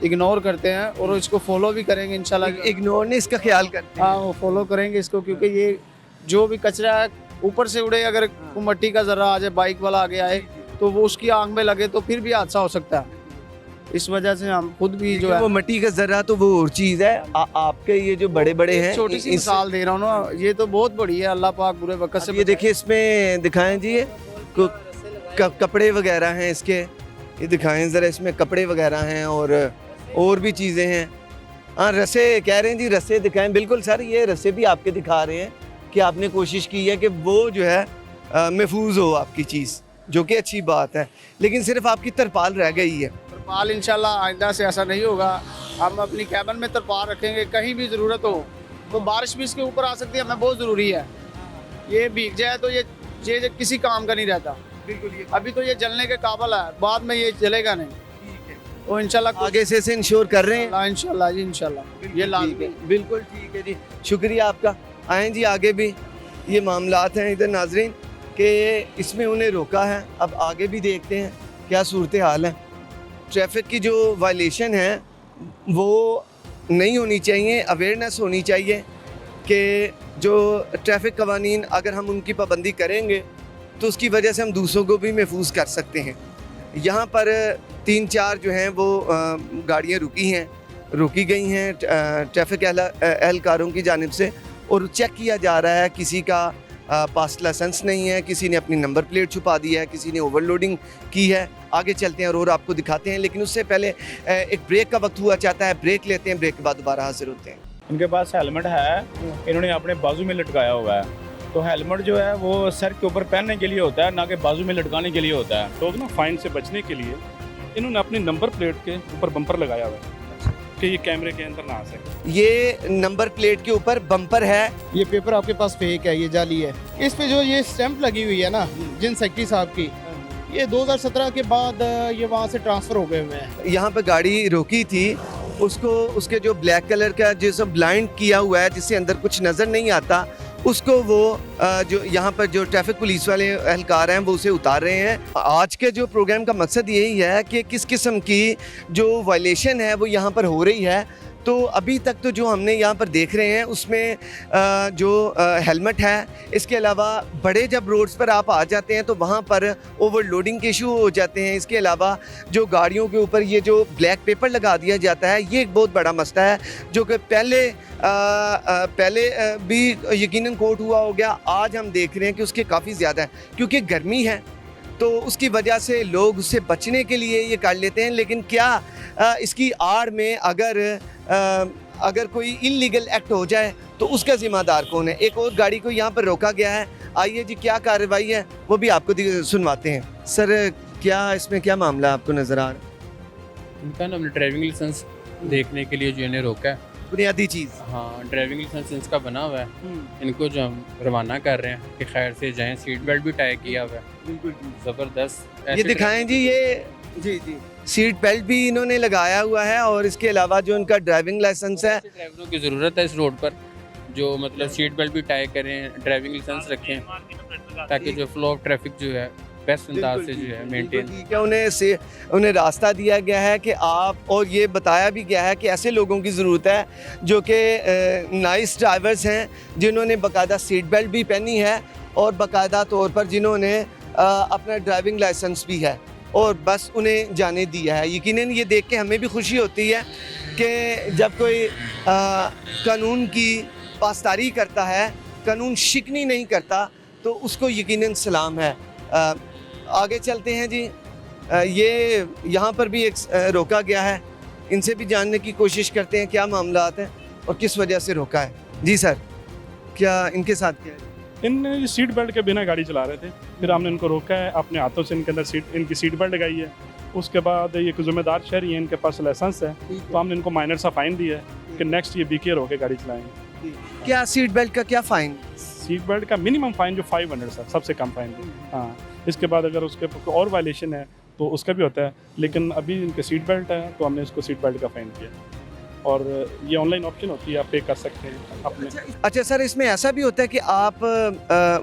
इग्नोर करते हैं और इसको फॉलो भी करेंगे इंशाल्लाह। इग्नोर नहीं, इसका ख्याल करते हैं। हाँ, वो फॉलो करेंगे इसको, क्योंकि ये जो भी कचरा है ऊपर से उड़े, अगर मट्टी का ज़रा आ जाए, बाइक वाला आगे आए तो वो उसकी आंख में लगे तो फिर भी हादसा हो सकता है। इस वजह से हम खुद भी जो है, वो मट्टी का जरा तो वो और चीज़ है। आपके ये जो बड़े बड़े हैं, छोटी सी मिसाल दे रहा हूँ ना, ये तो बहुत बड़ी है। अल्लाह पाक बुरे वक्त से ये देखिए, इसमें दिखाएं जी, ये कपड़े वगैरह हैं इसके, ये दिखाएं ज़रा, इसमें कपड़े वगैरह हैं और भी चीज़ें हैं। हाँ, रस्से कह रहे हैं जी, रस्से दिखाएं। बिल्कुल सर, ये रस्से भी आपके दिखा रहे हैं कि आपने कोशिश की है कि वो जो है महफूज हो आपकी चीज़, जो कि अच्छी बात है। लेकिन सिर्फ आपकी तरपाल रह गई है। तरपाल इंशाल्लाह आइंदा से ऐसा नहीं होगा। हम अपनी कैबिन में तरपाल रखेंगे, कहीं भी ज़रूरत हो तो बारिश भी इसके ऊपर आ सकती है, हमें बहुत ज़रूरी है। ये भीग जाए तो ये किसी काम का नहीं रहता। बिल्कुल अभी तो ये जलने के काबिल है, बाद में ये जलेगा नहीं। तो इंशाल्लाह आगे से इसे इंश्योर कर रहे हैं। इंशाल्लाह जी, इंशाल्लाह ये लाजमी। बिल्कुल ठीक है जी, शुक्रिया आपका। आएँ जी आगे भी ये मामलात हैं इधर नाजरीन कि इसमें उन्हें रोका है। अब आगे भी देखते हैं क्या सूरत हाल है। ट्रैफिक की जो वायलेशन है वो नहीं होनी चाहिए, अवेयरनेस होनी चाहिए कि जो ट्रैफिक कवानीन अगर हम उनकी पाबंदी करेंगे तो उसकी वजह से हम दूसरों को भी महफूज कर सकते हैं। यहाँ पर 3-4 जो हैं वो गाड़ियाँ रोकी गई हैं ट्रैफिक एहलकारों की जानिब से, और चेक किया जा रहा है किसी का पास लाइसेंस नहीं है, किसी ने अपनी नंबर प्लेट छुपा दी है, किसी ने ओवरलोडिंग की है। आगे चलते हैं और आपको दिखाते हैं, लेकिन उससे पहले एक ब्रेक का वक्त हुआ चाहता है, ब्रेक लेते हैं, ब्रेक के बाद दोबारा हाजिर होते हैं। इनके पास हेलमेट है, इन्होंने अपने बाजू में लटकाया हुआ है। तो हेलमेट जो है वो सर के ऊपर पहनने के लिए होता है, ना कि बाजू में लटकाने के लिए होता है। तो ना फाइन से बचने के लिए इन्होंने अपनी नंबर प्लेट के ऊपर बम्पर लगाया हुआ है कि ये कैमरे के अंदर ना आ सके। ये नंबर प्लेट के ऊपर बम्पर है। ये पेपर आपके पास फेक है, ये जाली है। इस पे जो ये स्टैंप लगी हुई है ना जिन सेक्रेटरी साहब की, ये 2017 के बाद ये वहाँ से ट्रांसफ़र हो गए हुए हैं। यहाँ पे गाड़ी रोकी थी, उसको उसके जो ब्लैक कलर का जो ब्लाइंड किया हुआ है जिससे अंदर कुछ नज़र नहीं आता, उसको वो जो यहाँ पर जो ट्रैफिक पुलिस वाले एहलकार हैं वो उसे उतार रहे हैं। आज के जो प्रोग्राम का मकसद यही है कि किस किस्म की जो वायलेशन है वो यहाँ पर हो रही है। तो अभी तक तो जो हमने यहाँ पर देख रहे हैं उसमें जो हेलमेट है, इसके अलावा बड़े जब रोड्स पर आप आ जाते हैं तो वहाँ पर ओवरलोडिंग के इशू हो जाते हैं। इसके अलावा जो गाड़ियों के ऊपर ये जो ब्लैक पेपर लगा दिया जाता है, ये एक बहुत बड़ा मसला है जो कि पहले भी यकीनन कोर्ट हुआ हो गया। आज हम देख रहे हैं कि उसके काफ़ी ज़्यादा है, क्योंकि गर्मी है तो उसकी वजह से लोग उससे बचने के लिए ये कर लेते हैं। लेकिन क्या इसकी आड़ में अगर कोई इलीगल एक्ट हो जाए तो उसका ज़िम्मेदार कौन है? एक और गाड़ी को यहाँ पर रोका गया है। आइए जी, क्या कार्रवाई है वो भी आपको सुनवाते हैं। सर, क्या इसमें क्या मामला आपको नज़र आ रहा है? इनका ना ड्राइविंग लाइसेंस देखने के लिए जो इन्हें रोका है, बुनियादी चीज़। हाँ, ड्राइविंग लाइसेंस इनका बना हुआ है। इनको जो हम रवाना कर रहे हैं कि खैर से जाएं, सीट बेल्ट भी टाई किया हुआ है, बिल्कुल ज़बरदस्त। ये दिखाएं जी, ये जी सीट बेल्ट भी इन्होंने लगाया हुआ है, और इसके अलावा जो इनका ड्राइविंग लाइसेंस है। ड्राइवरों की ज़रूरत है इस रोड पर जो मतलब सीट बेल्ट भी टाई करें, ड्राइविंग लाइसेंस रखें, ताकि जो फ्लो ऑफ ट्रैफिक जो है बेस्ट अंदाज से जो है मेंटेन। ठीक है, उन्हें रास्ता दिया गया है कि आप, और ये बताया भी गया है कि ऐसे लोगों की ज़रूरत है जो कि नाइस ड्राइवर्स हैं, जिन्होंने बाकायदा सीट बेल्ट भी पहनी है और बाकायदा तौर पर जिन्होंने अपना ड्राइविंग लाइसेंस भी है, और बस उन्हें जाने दिया है। यकीनन ये देख के हमें भी खुशी होती है कि जब कोई कानून की पासदारी करता है, कानून शिकनी नहीं करता, तो उसको यकीनन सलाम है। आगे चलते हैं जी। ये यहाँ पर भी एक रोका गया है, इनसे भी जानने की कोशिश करते हैं क्या मामला हैं और किस वजह से रोका है। जी सर, क्या इनके साथ क्या है? इन सीट बेल्ट के बिना गाड़ी चला रहे थे, फिर हमने इनको रोका है, अपने हाथों से इनके अंदर इनकी सीट बेल्ट लगाई है। उसके बाद ये जिम्मेदार शहरी है, इनके पास लाइसेंस है, तो हमने इनको माइनर सा फाइन दिया है कि नेक्स्ट ये बीकेयर होकर गाड़ी चलाएंगे। क्या सीट बेल्ट का क्या फ़ाइन? सीट बेल्ट का मिनिमम फाइन जो 500 सर, सबसे कम फाइन। हाँ, इसके बाद अगर उसके और वायलेशन है तो उसका भी होता है, लेकिन अभी इनके सीट बेल्ट है तो हमने इसको सीट बेल्ट का फाइन किया। और ये ऑनलाइन ऑप्शन होती है, आप पे कर सकते हैं अपने। अच्छा सर, इसमें ऐसा भी होता है कि आप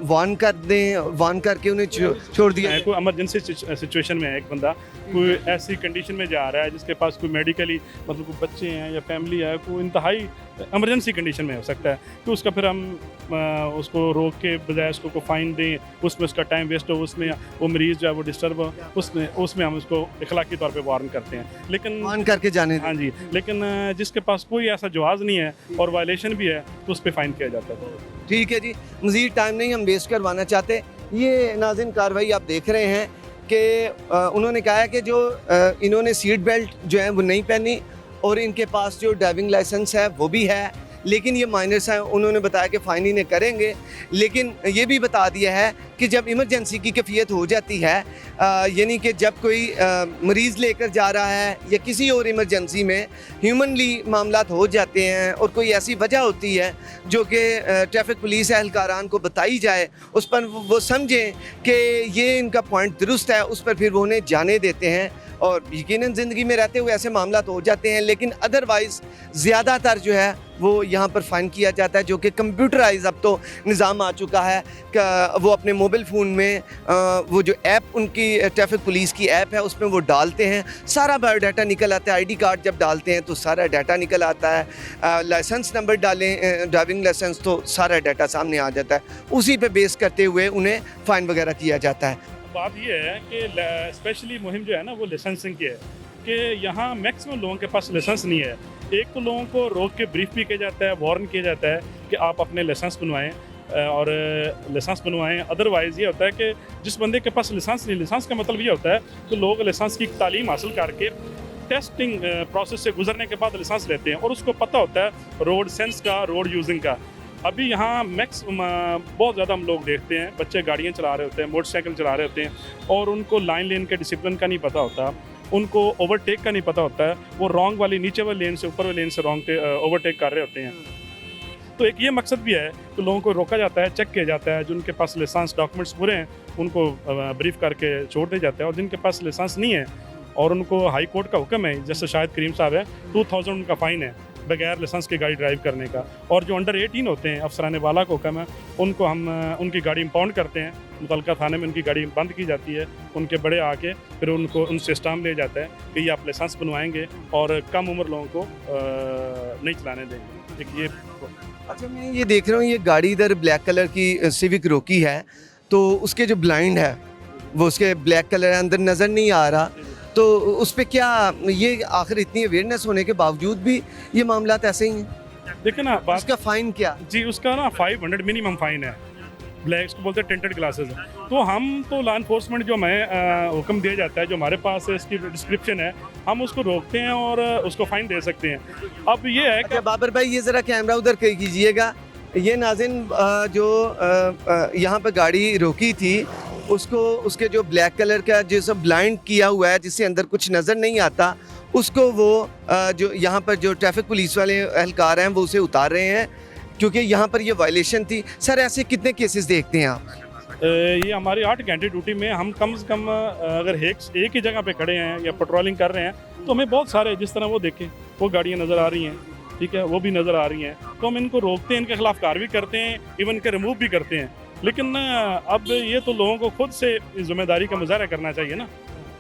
वार्न कर दें, वार्न करके उन्हें छोड़ दिया? कोई इमरजेंसी सिचुएशन में है, एक बंदा कोई ऐसी कंडीशन में जा रहा है जिसके पास कोई मेडिकली मतलब कोई बच्चे हैं या फैमिली है, कोई इंतहाई इमरजेंसी कंडीशन में हो सकता है, तो उसका फिर हम उसको रोक के बजाय उसको फ़ाइन दें, उसमें उसका टाइम वेस्ट हो, उसमें वो मरीज़ जो है वो डिस्टर्ब हो, उसमें हम उसको इखलाकी तौर पे वार्न करते हैं। लेकिन वार्न करके जाने। हाँ जी, लेकिन जिसके पास कोई ऐसा जवाज़ नहीं है और वायलेशन भी है तो उस पर फ़ाइन किया जाता है। ठीक है जी, मज़ीद टाइम नहीं हम वेस्ट करवाना चाहते। ये नाज़रीन कार्रवाई आप देख रहे हैं कि उन्होंने कहा है कि जो इन्होंने सीट बेल्ट जो है वो नहीं पहनी, और इनके पास जो ड्राइविंग लाइसेंस है वो भी है, लेकिन ये माइनर्स हैं, उन्होंने बताया कि फ़ाइन इन्हें करेंगे, लेकिन ये भी बता दिया है कि जब इमरजेंसी की कैफियत हो जाती है, यानी कि जब कोई मरीज़ लेकर जा रहा है या किसी और इमरजेंसी में ह्यूमनली मामलात हो जाते हैं और कोई ऐसी वजह होती है जो कि ट्रैफिक पुलिस एहलकारान को बताई जाए, उस पर वो समझें कि ये इनका पॉइंट दुरुस्त है, उस पर फिर वो उन्हें जाने देते हैं। और यकीनन ज़िंदगी में रहते हुए ऐसे मामला तो हो जाते हैं, लेकिन अदरवाइज़ ज़्यादातर जो है वो यहाँ पर फ़ाइन किया जाता है, जो कि कंप्यूटराइज अब तो निज़ाम आ चुका है कि वो अपने मोबाइल फ़ोन में वो जो ऐप उनकी ट्रैफिक पुलिस की ऐप है उसमें वो डालते हैं, सारा बायोडाटा निकल आता है। आईडी कार्ड जब डालते हैं तो सारा डाटा निकल आता है, लाइसेंस नंबर डालें, ड्राइविंग लाइसेंस, तो सारा डाटा सामने आ जाता है। उसी पे बेस करते हुए उन्हें फ़ाइन वगैरह किया जाता है। बात ये है कि स्पेशली मुहिम जो है ना वो लाइसेंसिंग की है कि यहाँ मैक्सिमम लोगों के पास लाइसेंस नहीं है। एक तो लोगों को रोक के ब्रीफ भी किया जाता है, वार्न किया जाता है कि आप अपने लाइसेंस बनवाएं और लाइसेंस बनवाएं। अदरवाइज़ ये होता है कि जिस बंदे के पास लाइसेंस नहीं, लाइसेंस का मतलब ये होता है कि लोग लाइसेंस की तालीम हासिल करके टेस्टिंग प्रोसेस से गुजरने के बाद लाइसेंस लेते हैं और उसको पता होता है रोड सेंस का, रोड यूजिंग का। अभी यहाँ बहुत ज़्यादा हम लोग देखते हैं बच्चे गाड़ियाँ चला रहे होते हैं, मोटरसाइकिल चला रहे होते हैं और उनको लाइन लेन के डिसिप्लिन का नहीं पता होता, उनको ओवरटेक का नहीं पता होता है, वो रॉन्ग वाली नीचे वाली लेन से ऊपर वाली लेन से रॉन्ग ओवरटेक कर रहे होते हैं। तो एक ये मकसद भी है कि लोगों को रोका जाता है, चेक किया जाता है, जिनके पास लाइसेंस डॉक्यूमेंट्स पूरे हैं उनको ब्रीफ करके छोड़ दिया जाता है, और जिनके पास लाइसेंस नहीं है और उनको हाई कोर्ट का हुक्म है, जैसे शायद करीम साहब है, 2000 उनका फ़ाइन है बगैर लाइसेंस की गाड़ी ड्राइव करने का। और जो अंडर 18 होते हैं, अफसरान वाला को हुक्म है, उनको हम उनकी गाड़ी इंपाउंड करते हैं, मुतलका थाने में उनकी गाड़ी बंद की जाती है, उनके बड़े आके फिर उनको उनसे स्टाम्प ले जाता है कि ये आप लाइसेंस बनवाएंगे और कम उम्र लोगों को नहीं चलाने देंगे। एक ये अच्छा, मैं ये देख रहा हूँ, ये गाड़ी इधर ब्लैक कलर की सिविक रोकी है, तो उसके जो ब्लाइंड है वो उसके ब्लैक कलर अंदर नज़र नहीं आ रहा, तो उस पर क्या ये आखिर इतनी अवेयरनेस होने के बावजूद भी ये मामला ऐसे ही हैं? देखिए ना बात, उसका फ़ाइन क्या? जी उसका ना 500 मिनिमम फ़ाइन है, ब्लैक इसको बोलते हैं टेंटेड ग्लासेस। तो हम तो लॉ इन्फोर्समेंट जो हमें हुक्म दिया जाता है, जो हमारे पास इसकी डिस्क्रिप्शन है, हम उसको रोकते हैं और उसको फ़ाइन दे सकते हैं। अब ये है कि अच्छा बाबर भाई, ये ज़रा कैमरा उधर कीजिएगा। ये नाज़िन जो यहाँ पर गाड़ी रोकी थी, उसको उसके जो ब्लैक कलर का जो ब्लाइंड किया हुआ है, जिससे अंदर कुछ नज़र नहीं आता, उसको वो जो यहाँ पर जो ट्रैफिक पुलिस वाले एहलकार हैं वो उसे उतार रहे हैं, क्योंकि यहाँ पर ये वायलेशन थी। सर ऐसे कितने केसेस देखते हैं आप? ये हमारी 8 घंटे ड्यूटी में हम कम से कम अगर एक ही जगह पे खड़े हैं या पेट्रोलिंग कर रहे हैं तो हमें बहुत सारे, जिस तरह वो देखें वो गाड़ियाँ नज़र आ रही हैं, ठीक है, वो भी नज़र आ रही हैं, तो हम इनको रोकते हैं, इनके खिलाफ कार्रवाई करते हैं, इवन के रिमूव भी करते हैं। लेकिन अब ये तो लोगों को खुद से इस जिम्मेदारी का मुजाहरा करना चाहिए ना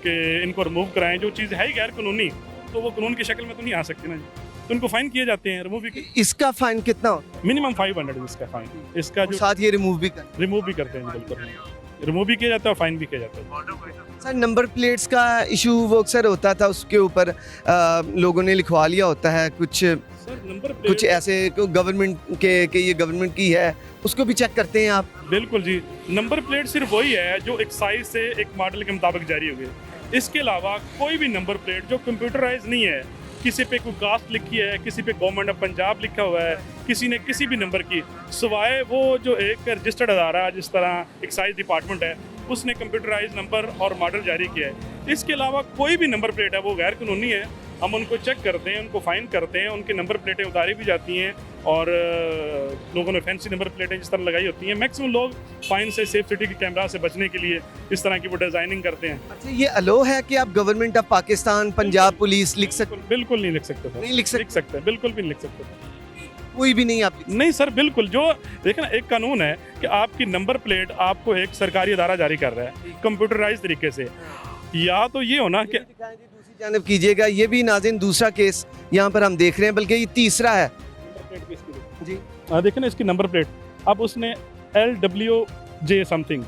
कि इनको रिमूव कराएं। जो चीज़ है ही गैर कानूनी तो वो कानून की शक्ल में तो नहीं आ सकती ना जी, तो इनको फ़ाइन किए जाते हैं, रिमूव भी। इसका फ़ाइन कितना होता है? मिनिमम 500 इसका फ़ाइन, इसका जो साथ ये रिमूव भी कर रिमूव भी करते हैं, बिल्कुल रिमूव भी किया जाता है और फाइन भी किया जाता है। सर नंबर प्लेट्स का इशू वो अक्सर होता था, उसके ऊपर लोगों ने लिखवा लिया होता है कुछ नंबर कुछ ऐसे गवर्नमेंट के ये गवर्नमेंट की है, उसको भी चेक करते हैं आप? बिल्कुल जी, नंबर प्लेट सिर्फ वही है जो एक साइज से एक मॉडल के मुताबिक जारी हो गई। इसके अलावा कोई भी नंबर प्लेट जो कंप्यूटराइज नहीं है, किसी पे कोई कास्ट लिखी है, किसी पे गवर्नमेंट ऑफ पंजाब लिखा हुआ है, किसी ने किसी भी नंबर की, सिवाय वो जो एक रजिस्टर्ड अदारा जिस तरह एक्साइज डिपार्टमेंट है उसने कंप्यूटराइज नंबर और मॉडल जारी किया है। इसके अलावा कोई भी नंबर प्लेट है वो गैर कानूनी है, हम उनको चेक करते हैं, उनको फ़ाइन करते हैं, उनकी नंबर प्लेटें उतारी भी जाती हैं और लोगों ने फैंसी नंबर प्लेटें जिस तरह लगाई होती हैं। मैक्सिमम लोग फ़ाइन से, सेफ सिटी के कैमरा से बचने के लिए इस तरह की वो डिज़ाइनिंग करते हैं। अच्छा, ये अलो है कि आप government of Pakistan, Punjab police लिख सकते? बिल्कुल नहीं लिख सकते, नहीं लिख सकते, बिल्कुल भी नहीं लिख सकते, कोई भी नहीं आप नहीं सर, बिल्कुल। जो देखना एक कानून है कि आपकी नंबर प्लेट आपको एक सरकारी अदारा जारी कर रहा है कंप्यूटराइज तरीके से, या तो ये होना कि दूसरी जानब कीजिएगा। ये भी नाज़िन दूसरा केस यहाँ पर हम देख रहे हैं, बल्कि ये तीसरा है जी। देखिए ना इसकी नंबर प्लेट, अब उसने LWJ समथिंग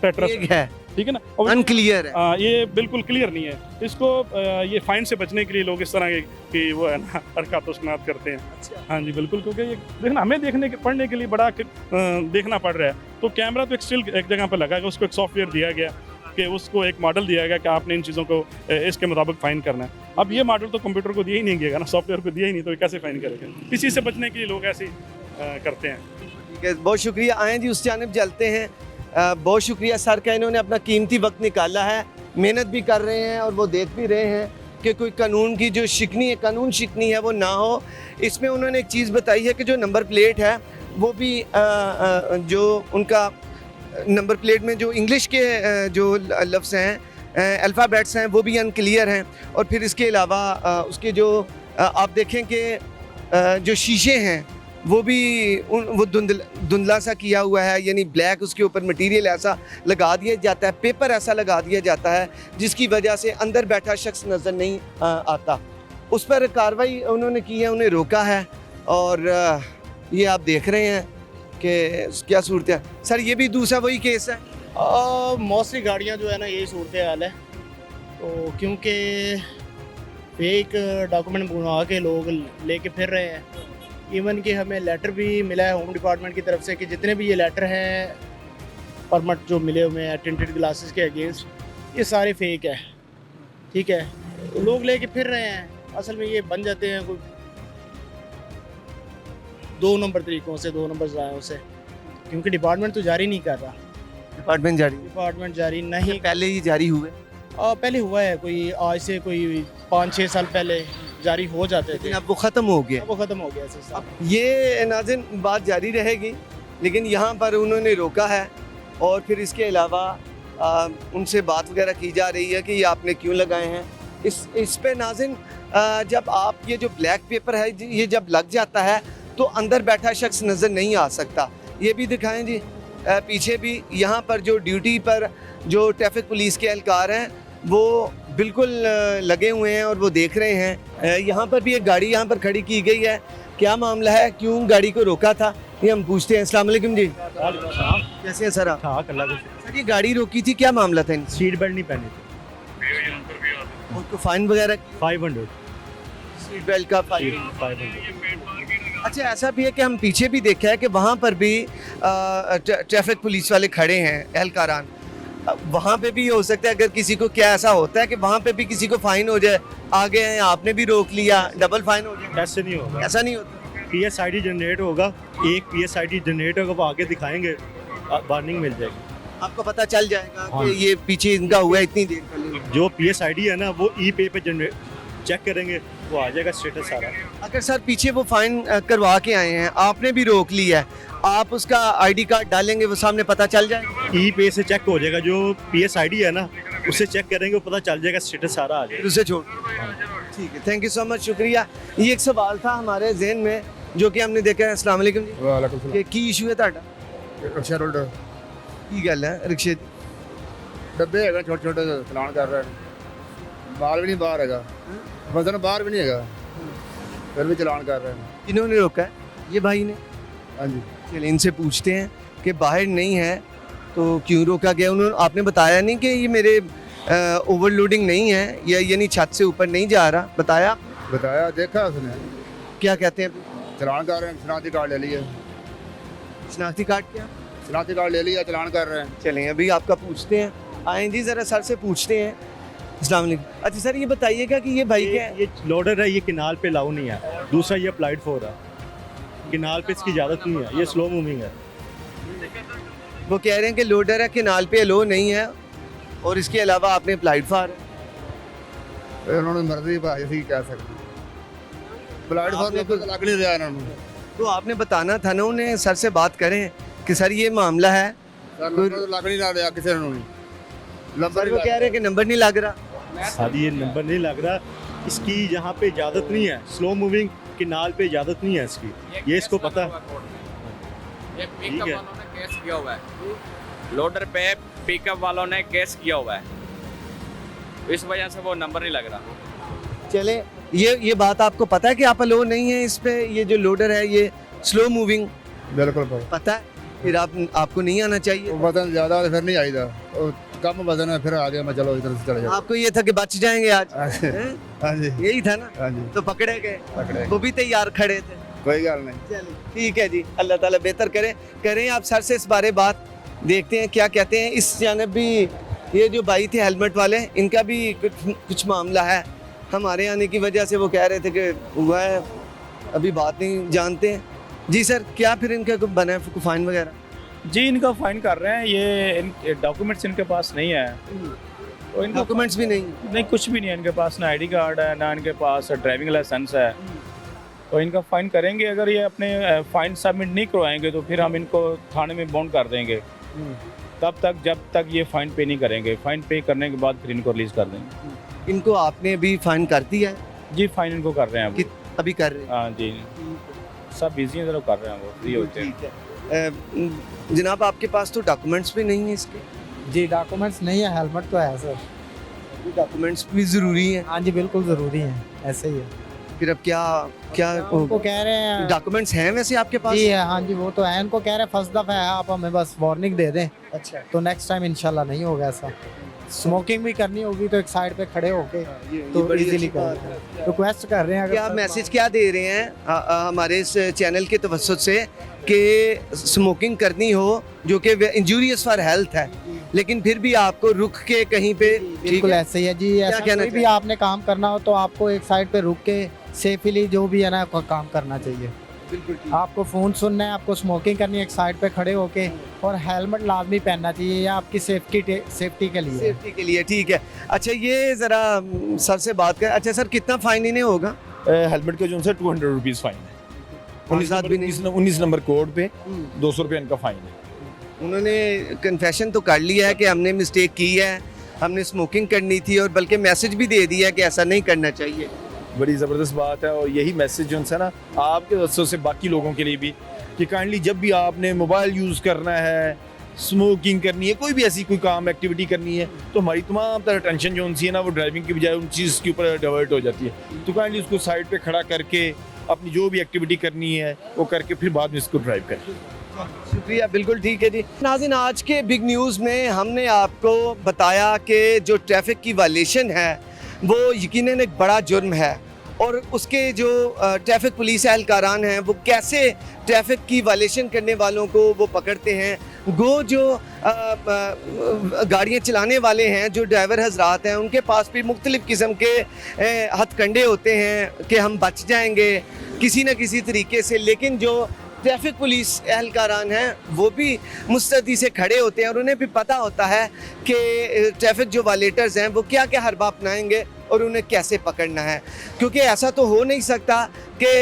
है, ठीक है ना, अनक्लियर है। ये बिल्कुल क्लियर नहीं है। इसको ये फाइन से बचने के लिए लोग इस तरह की वो है ना हरकत उसनात करते हैं। अच्छा। हाँ जी बिल्कुल, क्योंकि ये देखना हमें पढ़ने के लिए बड़ा देखना पड़ रहा है। तो कैमरा तो एक स्टिल एक जगह पर लगा है, उसको एक सॉफ्टवेयर दिया गया कि उसको एक मॉडल दिया गया कि आपने इन चीज़ों को इसके मुताबिक फ़ाइन करना है। अब ये मॉडल तो कंप्यूटर को दिया ही नहीं गया ना, सॉफ्टवेयर को दिया ही नहीं, तो ये कैसे फ़ाइन करेगा? इसी से बचने के लिए लोग ऐसे करते हैं। ठीक है, बहुत शुक्रिया। आएँ जी उस जानिब चलते हैं। बहुत शुक्रिया सर का, इन्होंने अपना कीमती वक्त निकाला है, मेहनत भी कर रहे हैं और वो देख भी रहे हैं कि कोई कानून की जो शिकनी है, कानून शिकनी है वो ना हो। इसमें उन्होंने एक चीज़ बताई है कि जो नंबर प्लेट है वो भी जो उनका नंबर प्लेट में जो इंग्लिश के जो लफ्ज़ हैं, अल्फ़ाबेट्स हैं, वो भी अनक्लियर हैं। और फिर इसके अलावा उसके जो आप देखें कि जो शीशे हैं वो भी वो धुंधला सा किया हुआ है, यानी ब्लैक, उसके ऊपर मटेरियल ऐसा लगा दिया जाता है, पेपर ऐसा लगा दिया जाता है जिसकी वजह से अंदर बैठा शख्स नज़र नहीं आता। उस पर कार्रवाई उन्होंने की है, उन्हें रोका है। और ये आप देख रहे हैं कि क्या सूरत है। सर ये भी दूसरा वही केस है? मोस्टली गाड़ियाँ जो है ना यही सूरत हाल है, तो क्योंकि फेक डॉक्यूमेंट बनवा के लोग लेके फिर रहे हैं। इवन कि हमें लेटर भी मिला है होम डिपार्टमेंट की तरफ से कि जितने भी ये लेटर हैं परमिट जो मिले हुए हैं टिंटेड ग्लासेस के अगेंस्ट, ये सारे फेक है। ठीक है, लोग लेके फिर रहे हैं। असल में ये बन जाते हैं कोई 2 नंबर तरीक़ों से, 2 नंबर ज़रायों से, क्योंकि डिपार्टमेंट तो जारी नहीं कर रहा। डिपार्टमेंट जारी नहीं, पहले ही जारी हुए? पहले हुआ है, कोई आज से कोई 5-6 साल पहले जारी हो जाते थे। अब वो ख़त्म हो गया? अब वो ख़त्म हो गया सर। ये नाज़िन बात जारी रहेगी, लेकिन यहाँ पर उन्होंने रोका है और फिर इसके अलावा उनसे बात वगैरह की जा रही है कि ये आपने क्यों लगाए हैं। इस पे नाज़िन जब आप ये जो ब्लैक पेपर है ये जब लग जाता है तो अंदर बैठा शख्स नज़र नहीं आ सकता। ये भी दिखाएं जी, पीछे भी यहाँ पर जो ड्यूटी पर जो ट्रैफिक पुलिस के एहलकार हैं वो बिल्कुल लगे हुए हैं और वो देख रहे हैं। यहाँ पर भी एक गाड़ी यहाँ पर खड़ी की गई है, क्या मामला है, क्यों गाड़ी को रोका था, ये हम पूछते हैं। अस्सलाम वालेकुम जी, कैसे हैं सर आप? हाँ, अल्लाह का सर ये गाड़ी रोकी थी, क्या मामला था? सीट बेल्ट नहीं पहनी थी। उनको फाइन वगैरह? 500 सीट बेल्ट का 500। अच्छा, ऐसा भी है कि हम पीछे भी देखा है कि वहाँ पर भी ट्रैफिक पुलिस वाले खड़े हैं, एहलकारान। वहाँ पे भी हो सकता है, अगर किसी को क्या ऐसा होता है कि वहाँ पे भी किसी को फाइन हो जाए, आगे हैं आपने भी रोक लिया, डबल फाइन हो जाए? ऐसे नहीं होगा, ऐसा नहीं होता। PSID जनरेट होगा, एक PSID जनरेट होगा, वो आगे दिखाएंगे, वार्निंग मिल जाएगी। आपको पता चल जाएगा हाँ। कि ये पीछे इनका हुआ है इतनी देर पहले। जो PSID है ना वो E-पे पे जनरेट चेक करेंगे, वो आ जाएगा स्टेटस सारा। अगर सर पीछे वो फाइन करवा के आए हैं, आपने भी रोक लिया है, आप उसका ID कार्ड डालेंगे, वो सामने पता चल जाएगा? E-पे से चेक हो जाएगा, जो PSID है ना उससे चेक करेंगे, वो पता चल जाएगा, स्टेटस सारा आ जाएगा। उसे छोड़। ठीक है, थैंक यू सो मच, शुक्रिया। ये एक सवाल था हमारे जहन में जो कि हमने देखा है। अस्सलाम वालेकुम जी। वालेकुम सलाम। की इशू है ਤੁਹਾਡਾ? रिक्शा रोड की गल है रिक्शे डब्बे है छोटे छोटे चलान कर रहे हैं, माल भी नहीं बाहर है, वजन बाहर भी नहीं है, फिर भी चलान कर रहे हैं। इन्होंने रोका है? ये भाई ने? हाँ जी। चलिए इनसे पूछते हैं कि बाहर नहीं है तो क्यों रोका गया। उन्होंने आपने बताया नहीं कि ये मेरे ओवरलोडिंग नहीं है या यानी छत से ऊपर नहीं जा रहा? बताया देखा उसने। क्या कहते हैं? चलान कर रहे हैं, शनाख्ती कार्ड ले लिया। शनाख्ती कार्ड क्या? शनाख्ती कार्ड ले लिया, चलान कर रहे हैं। चलें अभी आपका पूछते हैं, आएँ जी ज़रा सर से पूछते हैं। अस्सलाम वालेकुम। अच्छा सर ये बताइएगा कि ये भाई क्या है? ये लोडर है, ये किनाल पे लाऊ नहीं है। दूसरा ये अप्लाइड फॉर है, किनाल पे इसकी इजाज़त नहीं है, ये स्लो मूविंग है। वो कह रहे हैं कि लोडर है, किनाल पे लो नहीं है और इसके अलावा आपने अप्लाइड फॉर है। उन्होंने मर्जी भाई कह सकते, अप्लाइड फॉर तो लग नहीं रहा इन्होंने। तो आपने बताना था ना उन्हें, सर से बात करें कि सर ये मामला है। लग नहीं रहा किसी ने, नंबर वो कह रहे हैं कि नंबर नहीं लग रहा। सर ये नंबर नहीं लग रहा, इसकी यहाँ पे इजाज़त नहीं है, स्लो मूविंग किनाल पे इजाज़त नहीं है इसकी, ये इसको पता है। ये पिकअप वालों ने केस किया हुआ है, लोडर पे पिकअप वालों ने केस किया हुआ है, इस वजह से वो नंबर नहीं लग रहा। चले ये बात आपको पता है कि आप अलो नहीं है इस पे, ये जो लोडर है ये स्लो मूविंग? बिल्कुल पता है, फिर आपको नहीं आना चाहिए। वजन ज्यादा फिर नहीं आई था, कम वजन है फिर आ गया, मैं चलो इधर से चले जाओ। आपको ये था कि बच जाएंगे आज? हाँ जी, यही था ना? हाँ जी। तो पकड़े गए, वो भी तैयार खड़े थे। कोई गल नहीं, चलिए ठीक है जी, अल्लाह ताला बेहतर करें। आप सर से इस बारे बात देखते हैं क्या कहते हैं। इस जानब भी ये जो भाई थे हेलमेट वाले, इनका भी कुछ मामला है। हमारे आने की वजह से वो कह रहे थे कि हुआ है, अभी बात नहीं जानते हैं। जी सर, क्या फिर इनका कुछ बना है फाइन वगैरह? जी इनका फाइन कर रहे हैं, ये डॉक्यूमेंट्स इनके पास नहीं है, तो इनका डॉक्यूमेंट्स भी नहीं? कुछ भी नहीं है इनके पास, ना आईडी कार्ड है, ना इनके पास ड्राइविंग लाइसेंस है। तो इनका फ़ाइन करेंगे, अगर ये अपने फ़ाइन सबमिट नहीं करवाएंगे तो फिर हम इनको थाने में बाउंड कर देंगे, तब तक जब तक ये फ़ाइन पे नहीं करेंगे। फ़ाइन पे करने के बाद फिर इनको रिलीज़ कर देंगे। इनको आपने अभी फाइन कर दिया है? जी फ़ाइन इनको कर रहे हैं अभी। अभी कर रहे हैं? हाँ जी, सब बिजी हैं, कर रहे हैं, वो फ्री होते हैं। ठीक है। जनाब आपके पास तो डॉक्यूमेंट्स भी नहीं है इसके? जी डॉक्यूमेंट्स नहीं है, हेलमेट तो है सर। डॉक्यूमेंट्स भी ज़रूरी हैं? हाँ जी बिल्कुल ज़रूरी है, ऐसे ही है। फिर अब क्या उनको कह रहे हैं डॉक्यूमेंट्स हैं वैसे आपके पास? जी हाँ जी वो तो है, उनको कह रहे हैं फर्स्ट दफ़ा है, आप हमें बस वार्निंग दे दें, अच्छा, तो नेक्स्ट टाइम इंशाल्लाह नहीं होगा ऐसा। स्मोकिंग भी करनी होगी तो एक साइड पे खड़े होके तो इजीली कर रिक्वेस्ट कर रहे हैं। क्या मैसेज क्या दे रहे हैं हमारे इस चैनल के तवज्जुह से कि स्मोकिंग करनी हो जो कि इंजूरियस फॉर हेल्थ है, लेकिन फिर भी आपको रुक के कहीं पे? बिल्कुल ऐसे ही है जी, ऐसा कोई भी आपने काम करना हो तो आपको एक साइड पे रुक के सेफली जो भी है ना काम करना चाहिए। बिल्कुल। आपको फ़ोन सुनना है, आपको स्मोकिंग करनी है, एक साइड पे खड़े होके, और हेलमेट लाजमी पहनना चाहिए, ये आपकी सेफ्टी के लिए। सेफ्टी के लिए, ठीक है। अच्छा ये ज़रा सर से बात करें। अच्छा सर, कितना फ़ाइन इन्हें होगा? हेलमेट का जो है 200 रुपीज़ फ़ाइन है। 19 नंबर कोड पे 200 रुपये इनका फ़ाइन है। उन्होंने कन्फेशन तो कर लिया है कि हमने मिस्टेक की है, हमने स्मोकिंग करनी थी, और बल्कि मैसेज भी दे दिया है कि ऐसा नहीं करना चाहिए। बड़ी ज़बरदस्त बात है, और यही मैसेज जो है ना आपके वजह से बाकी लोगों के लिए भी, कि काइंडली जब भी आपने मोबाइल यूज़ करना है, स्मोकिंग करनी है, कोई भी ऐसी कोई काम एक्टिविटी करनी है, तो हमारी तमाम तरह टेंशन जो है ना वो ड्राइविंग की बजाय उन चीज़ के ऊपर डाइवर्ट हो जाती है। तो काइंडली उसको साइड पे खड़ा करके अपनी जो भी एक्टिविटी करनी है वो करके फिर बाद में इसको ड्राइव करें। शुक्रिया, बिल्कुल ठीक है जी। नाज़रीन, आज के बिग न्यूज़ में हमने आपको बताया कि जो ट्रैफिक की वायलेशन है वो यकीनन एक बड़ा जुर्म है, और उसके जो ट्रैफिक पुलिस एहलकारान हैं वो कैसे ट्रैफिक की वायलेशन करने वालों को वो पकड़ते हैं। गो जो गाड़ियाँ चलाने वाले हैं, जो ड्राइवर हजरात हैं, उनके पास भी मुख्तलिफ़ किस्म के हथकंडे होते हैं कि हम बच जाएंगे किसी न किसी तरीके से, लेकिन जो ट्रैफिक पुलिस एहलकारान हैं वो भी मुस्तैदी से खड़े होते हैं, और उन्हें भी पता होता है कि ट्रैफिक जो वायलेटर्स हैं वो क्या क्या हरबा अपनाएंगे और उन्हें कैसे पकड़ना है। क्योंकि ऐसा तो हो नहीं सकता कि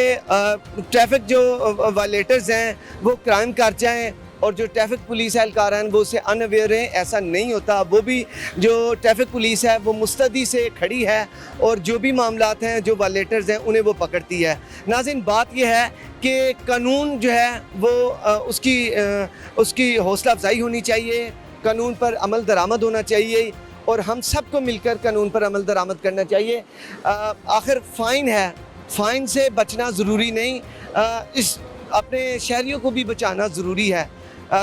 ट्रैफिक जो वायलेटर्स हैं वो क्राइम कर जाएं और जो ट्रैफिक पुलिस एहलकार हैं वो उससे अनअवेयर हैं। ऐसा नहीं होता। वो भी जो ट्रैफिक पुलिस है वो मुस्तैदी से खड़ी है और जो भी मामलात हैं, जो वायलेटर्स हैं, उन्हें वो पकड़ती है। नाज़रीन, बात यह है कि कानून जो है वो उसकी हौसला अफजाई होनी चाहिए, कानून पर अमल दरामद होना चाहिए, और हम सबको मिलकर कानून पर अमल दरामद करना चाहिए। आखिर फ़ाइन है, फ़ाइन से बचना ज़रूरी नहीं, इस अपने शहरियों को भी बचाना ज़रूरी है।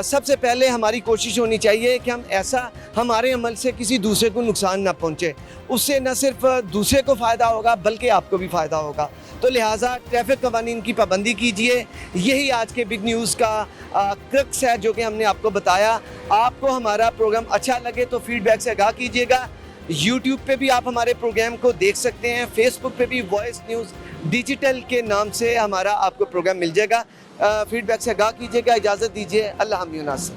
सबसे पहले हमारी कोशिश होनी चाहिए कि हम ऐसा हमारे अमल से किसी दूसरे को नुकसान ना पहुंचे। उससे न सिर्फ दूसरे को फ़ायदा होगा बल्कि आपको भी फ़ायदा होगा। तो लिहाजा ट्रैफिक कवानीन की पाबंदी कीजिए। यही आज के बिग न्यूज़ का क्रक्स है जो कि हमने आपको बताया। आपको हमारा प्रोग्राम अच्छा लगे तो फीडबैक से आगाह कीजिएगा। यूट्यूब पे भी आप हमारे प्रोग्राम को देख सकते हैं। फेसबुक पे भी वॉइस न्यूज़ डिजिटल के नाम से हमारा आपको प्रोग्राम मिल जाएगा। फीडबैक से आगाह कीजिएगा। इजाज़त दीजिए। अल्लाह हाफ़िज़।